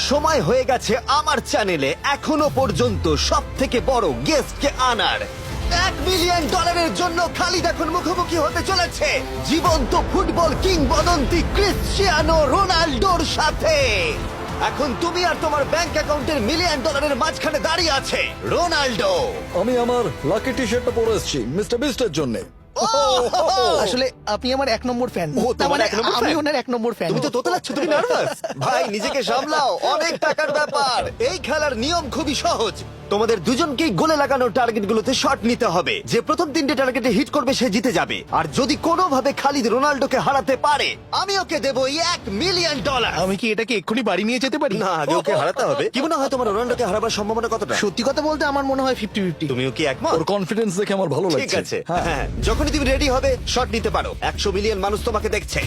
সময় হয়ে গেছে আমার চ্যানেলে এখনো পর্যন্ত সব থেকে বড় গেস্টকে আনার। $1 মিলিয়ন জন্য খালিদ এখন মুখোমুখি হতে চলেছে জীবন্ত ফুটবল কিংবদন্তি ক্রিশ্চিয়ানো রোনাল্ডোর সাথে। এখন তুমি আর তোমার ব্যাংক অ্যাকাউন্টের $1 মিলিয়ন মাঝখানে দাঁড়িয়ে আছে রোনাল্ডো। আমি আমার লাকি টি শার্টটা পরে এসেছি মিস্টার বিস্টের জন্য। আসলে আপনি আমার 1 নম্বর ফ্যান। ও, তোমার এক নম্বর আমি fan? ওনার 1 নম্বর ফ্যান। তুমি তো তোতলাচ্ছ, তুমি নার্ভাস। ভাই নিজেকে সামলাও, অনেক টাকার ব্যাপার। এই খেলার নিয়ম খুবই সহজ। তোমাদের দুজনকেই গোলে লাগানো টার্গেটগুলোতে শট নিতে হবে। যে প্রথম 3টে টার্গেটে হিট করবে সে জিতে যাবে। আর যদি কোনোভাবে খালিদ রোনাল্ডোকে হারাতে পারে আমি ওকে দেবো $1 মিলিয়ন। আমি কি এটাকে এক্ষুনি বাড়ি নিয়ে যেতে পারি? না, আগে ওকে হারাতে হবে। কি মনে হয় তোমার রোনাল্ডোকে হারাবার সম্ভাবনা কতটা? সত্যি কথা বলতে আমার মনে হয় 50-50। তুমিও কি একমত? ওর কনফিডেন্স দেখে আমার ভালো লাগছে। ঠিক আছে, হ্যাঁ, যখনই তুমি রেডি হবে শট নিতে পারো। 100 মিলিয়ন মানুষ তোমাকে দেখছে।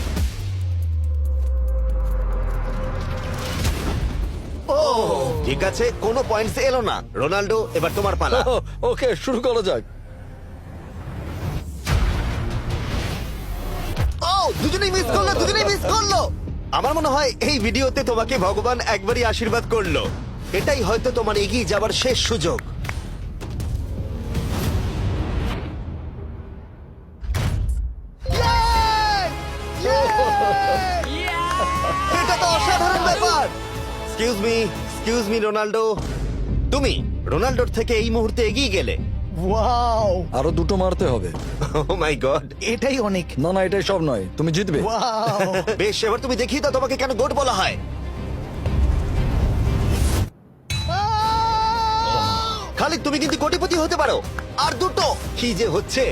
ও ঠিক আছে, কোনো পয়েন্টস এলো না। রোনাল্ডো, এবার তোমার পালা। ওকে, শুরু করা যাক। ও দুজনেই মিস করলো, দুজনেই মিস করলো। আমার মনে হয় এই ভিডিওতে তোমাকে ভগবান একবারই আশীর্বাদ করলো। এটাই হয়তো তোমার এগিয়ে যাবার শেষ সুযোগ। এটা তো অসাধারণ ব্যাপার। এক্সকিউজ মি রোনাল্ডো, তুমি রোনাল্ডোর থেকে এই মুহূর্তে এগিয়ে গেলে। ওয়াও, আরো দুটো মারতে হবে। ও মাই গড। এটাই অনেক। না না, এটাই সব নয়, তুমি জিতবে। ওয়াও, বেশ, এবার তুমি দেখিয়ে দাও তোমাকে কেন গোট বলা হয়। খালিদ, তুমি কিন্তু কোটিপতি হতে পারো। আর দুটো কি যে হচ্ছে।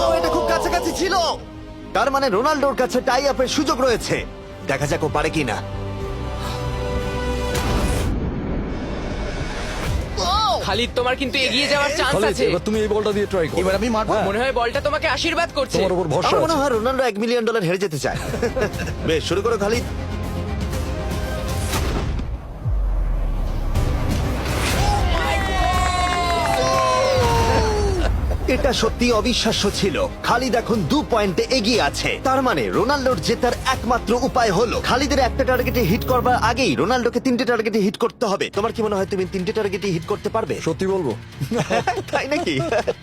ও, এটা খুব কাছাকাছি ছিল। তার মানে রোনাল্ডোর কাছে টাই আপের সুযোগ রয়েছে। দেখা যাক ও পারে কিনা। খালিদ, তোমার কিন্তু এগিয়ে যাওয়ার চান্স খালিদ, আছে। এবার তুমি এই বলটা দিয়ে ট্রাই করো। এবার আমি মারবো। হ্যাঁ, মনে হয় বলটা তোমাকে আশীর্বাদ করছে। তোমার উপর ভরসা আমার মনে আছে। হয় রোনাল্ডো $1 মিলিয়ন হেরে যেতে চায়। বেশ, শুরু করো খালিদ। এটা সত্যি অবিশ্বাস্য ছিল। খালিদ এখন 2 পয়েন্টে এগিয়ে আছে। তার মানে রোনাল্ডোর জেতার একমাত্র উপায় হলো খালিদের একটা টার্গেটে হিট করবার আগেই রোনাল্ডোকে 3টে টার্গেটে হিট করতে হবে। তোমার কি মনে হয় তুমি 3টে টার্গেটে হিট করতে পারবে? সত্যি বলবো, তাই নাকি?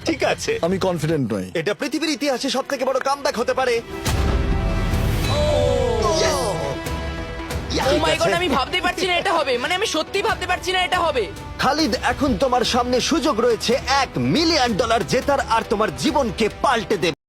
ঠিক আছে, আমি কনফিডেন্ট নই। এটা পৃথিবীর ইতিহাসে সব থেকে বড় কামব্যাক হতে পারে। ও মাই গড, আমি ভাবতে পারছি না এটা হবে। মানে আমি সত্যি ভাবতে পারছি না এটা হবে। খালিদ, এখন তোমার সামনে সুযোগ রয়েছে $1 মিলিয়ন জেতার আর তোমার জীবনকে পাল্টে দেবে।